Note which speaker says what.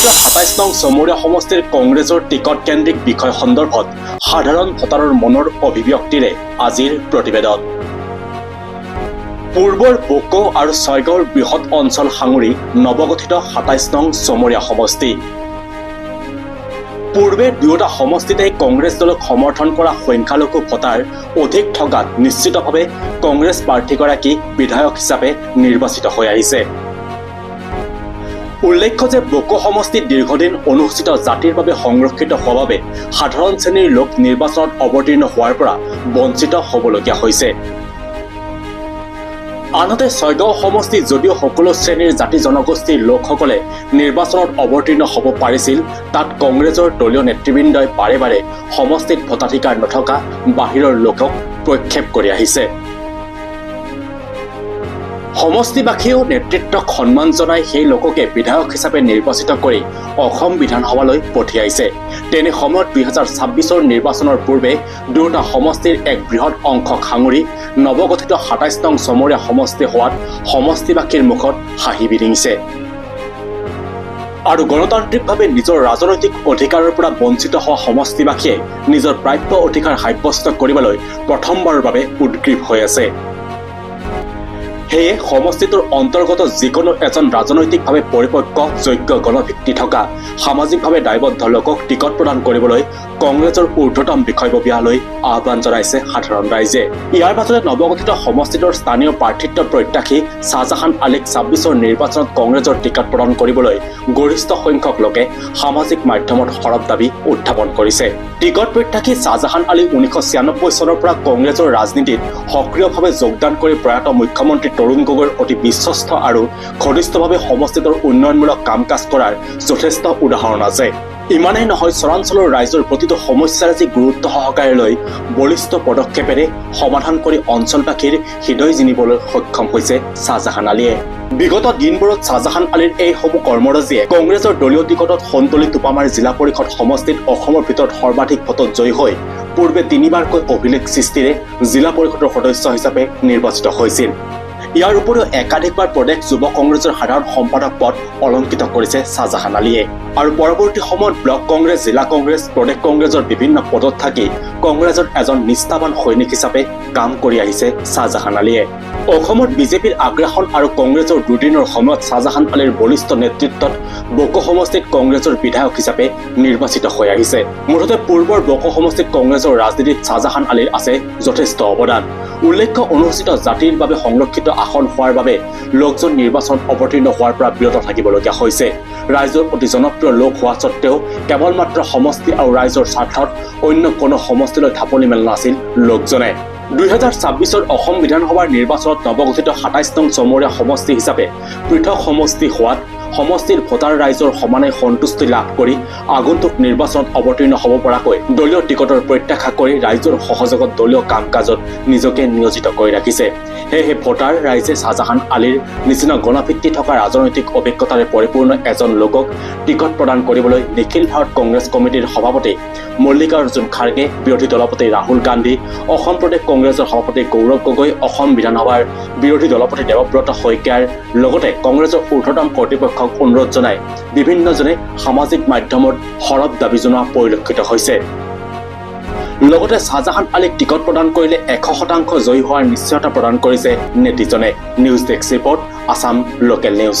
Speaker 1: 27 নং চমৰীয়া সমষ্টিৰ কংগ্ৰেছৰ টিকট কেন্দ্ৰিক বিষয় সন্দৰ্ভত সাধাৰণ ভোটাৰৰ মনৰ অভিব্যক্তিৰে আজিৰ প্ৰতিবেদন। পূৰ্বৰ বোকো আৰু ছয়গাঁৱৰ বৃহৎ অঞ্চল সাঙুৰি নৱগঠিত 27 নং চমৰীয়া সমষ্টি। পূৰ্বে দুয়োটা সমষ্টিতে কংগ্ৰেছ দলক সমৰ্থন কৰা সংখ্যালঘু ভোটাৰ অধিক থকাত নিশ্চিতভাৱে কংগ্ৰেছ প্ৰাৰ্থীগৰাকী বিধায়ক হিচাপে নিৰ্বাচিত হৈ আহিছে। উল্লেখ্য যে বোকো সমষ্টি দীৰ্ঘদিন অনুসূচিত জাতিৰ বাবে সংৰক্ষিত হোৱাৰ বাবে সাধাৰণ শ্ৰেণীৰ লোক নিৰ্বাচনত অৱতীৰ্ণ হোৱাৰ পৰা বঞ্চিত হ'বলগীয়া হৈছে। আনহাতে ছয়গাঁও সমষ্টি যদিও সকলো শ্ৰেণীৰ জাতি জনগোষ্ঠীৰ লোকসকলে নিৰ্বাচনত অৱতীৰ্ণ হ'ব পাৰিছিল, তাত কংগ্ৰেছৰ দলীয় নেতৃবৃন্দই বাৰে বাৰে সমষ্টিত ভোটাধিকাৰ নথকা বাহিৰৰ লোকক প্ৰক্ষেপ কৰি আহিছে। সমষ্টিবাসীয়েও নেতৃত্বক সন্মান জনাই সেই লোককে বিধায়ক হিচাপে নিৰ্বাচিত কৰি অসম বিধানসভালৈ পঠিয়াইছে। তেনে সময়ত 2026 নিৰ্বাচনৰ পূৰ্বে দুয়োটা সমষ্টিৰ এক বৃহৎ অংশক সাঙুৰি নৱগঠিত 27 নং চমৰীয়া সমষ্টি হোৱাত সমষ্টিবাসীৰ মুখত হাঁহি বিৰিঙিছে। আৰু গণতান্ত্ৰিকভাৱে নিজৰ ৰাজনৈতিক অধিকাৰৰ পৰা বঞ্চিত হোৱা সমষ্টিবাসীয়ে নিজৰ প্ৰাপ্য অধিকাৰ সাব্যস্ত কৰিবলৈ প্ৰথমবাৰৰ বাবে উদ্গ্ৰীৱ হৈ আছে। সেয়ে সমষ্টিটোৰ অন্তৰ্গত যিকোনো এজন ৰাজনৈতিকভাৱে পৰিপক্ক যোগ্য গণভিত্তি থকা সামাজিকভাৱে দায়বদ্ধ লোকক টিকট প্ৰদান কৰিবলৈ কংগ্ৰেছৰ ঊৰ্ধ্বতম বিষয়ববীয়ালৈ আহ্বান জনাইছে সাধাৰণ ৰাইজে। ইয়াৰ পাছতে নৱগঠিত সমষ্টিটোৰ স্থানীয় প্ৰাৰ্থিত্ব প্ৰত্যাশী শ্বাহজাহান আলীক 26 নিৰ্বাচনত কংগ্ৰেছৰ টিকট প্ৰদান কৰিবলৈ গৰিষ্ঠ সংখ্যক লোকে সামাজিক মাধ্যমত সৰব দাবী উত্থাপন কৰিছে। টিকট প্ৰত্যাশী শ্বাহজাহান আলী 1996 চনৰ পৰা কংগ্ৰেছৰ ৰাজনীতিত সক্ৰিয়ভাৱে যোগদান কৰি প্ৰয়াত মুখ্যমন্ত্ৰী তৰুণ গগৈৰ অতি বিশ্বস্ত আৰু ঘনিষ্ঠভাৱে সমষ্টিটোৰ উন্নয়নমূলক কাম কাজ কৰাৰ যথেষ্ট উদাহৰণ আছে। ইমানেই নহয়, চৰাঞ্চলৰ ৰাইজৰ প্ৰতিটো সমস্যাৰাজি গুৰুত্ব সহকাৰে লৈ বলিষ্ঠ পদক্ষেপেৰে সমাধান কৰি অঞ্চলবাসীৰ হৃদয় জিনিবলৈ সক্ষম হৈছে শ্বাহজাহান আলীয়ে। বিগত দিনবোৰত শ্বাহজাহান আলীৰ এইসমূহ কৰ্মৰাজিয়ে কংগ্ৰেছৰ দলীয় টিকটত সন্তলি টোপামাৰ জিলা পৰিষদ সমষ্টিত অসমৰ ভিতৰত সৰ্বাধিক ভোটত জয়ী হৈ পূৰ্বে 3বাৰকৈ অভিলেখ সৃষ্টিৰে জিলা পৰিষদৰ সদস্য হিচাপে নিৰ্বাচিত হৈছিল। ইয়াৰ উপৰিও একাধিকবাৰ প্ৰদেশ যুৱ কংগ্ৰেছৰ সাধাৰণ সম্পাদক পদ অলংকৃত কৰিছে শ্বাহজাহান আলীয়ে। আৰু পৰৱৰ্তী সময়ত ব্লক কংগ্ৰেছ, জিলা কংগ্ৰেছ, প্ৰদেশ কংগ্ৰেছৰ বিভিন্ন পদত থাকি কংগ্ৰেছৰ এজন নিষ্ঠাবান সৈনিক হিচাপে কাম কৰি আহিছে শ্বাহজাহান আলীয়ে। অসমত বিজেপিৰ আগ্ৰাসন আৰু কংগ্ৰেছৰ দুদিনৰ সময়ত শ্বাহজাহান আলীৰ বলিষ্ঠ নেতৃত্বত বোকো সমষ্টিত কংগ্ৰেছৰ বিধায়ক হিচাপে নিৰ্বাচিত হৈ আহিছে। মুঠতে পূৰ্বৰ বোকো সমষ্টিত কংগ্ৰেছৰ ৰাজনীতিত শ্বাহজাহান আলীৰ আছে যথেষ্ট অৱদান। উল্লেখ্য, অনুসূচিত জাতিৰ বাবে সংৰক্ষিত আসন হোৱাৰ বাবে লোকজন নিৰ্বাচনত অৱতীৰ্ণ হোৱাৰ পৰা বিৰত থাকিবলগীয়া হৈছে। ৰাইজৰ অতি জনপ্ৰিয় লোক হোৱা স্বত্বেও কেৱল মাত্ৰ সমষ্টি আৰু ৰাইজৰ স্বাৰ্থত অন্য কোনো সমষ্টিলৈ থাপনি মেলা নাছিল লোকজনে। 2026 অসম বিধানসভাৰ নিৰ্বাচনত নৱগঠিত 27 নং চমৰীয়া সমষ্টি হিচাপে পৃথক সমষ্টি হোৱাত সমষ্টিৰ ভোটাৰ ৰাইজৰ সমানে সন্তুষ্টি লাভ কৰি আগন্তুক নিৰ্বাচনত অৱতীৰ্ণ হ'ব পৰাকৈ দলীয় টিকটৰ প্ৰত্যাশা কৰি ৰাইজৰ সহযোগত দলীয় কাম কাজত নিজকে নিয়োজিত কৰি ৰাখিছে। সেয়েহে ভোটাৰ ৰাইজে শ্বাহজাহান আলীৰ নিচিনা গণভিত্তি থকা ৰাজনৈতিক অভিজ্ঞতাৰে পৰিপূৰ্ণ এজন লোকক টিকট প্ৰদান কৰিবলৈ নিখিল ভাৰত কংগ্ৰেছ কমিটিৰ সভাপতি মল্লিকাৰ্জুন খাৰ্গে, বিৰোধী দলপতি ৰাহুল গান্ধী, অসম প্ৰদেশ কংগ্ৰেছৰ সভাপতি গৌৰৱ গগৈ, অসম বিধানসভাৰ বিৰোধী দলপতি দেৱব্ৰত শইকীয়াৰ লগতে কংগ্ৰেছৰ ঊৰ্ধ্বতম কৰ্তৃপক্ষক অনুৰোধ জনাই বিভিন্নজনে সামাজিক মাধ্যমত সৰব দাবী জনোৱা পৰিলক্ষিত হৈছে। লগতে শ্বাহজাহান আলীক টিকট প্ৰদান কৰিলে 100% জয়ী হোৱাৰ নিশ্চয়তা প্ৰদান কৰিছে নেটিজনে। News desk report, Assam local news.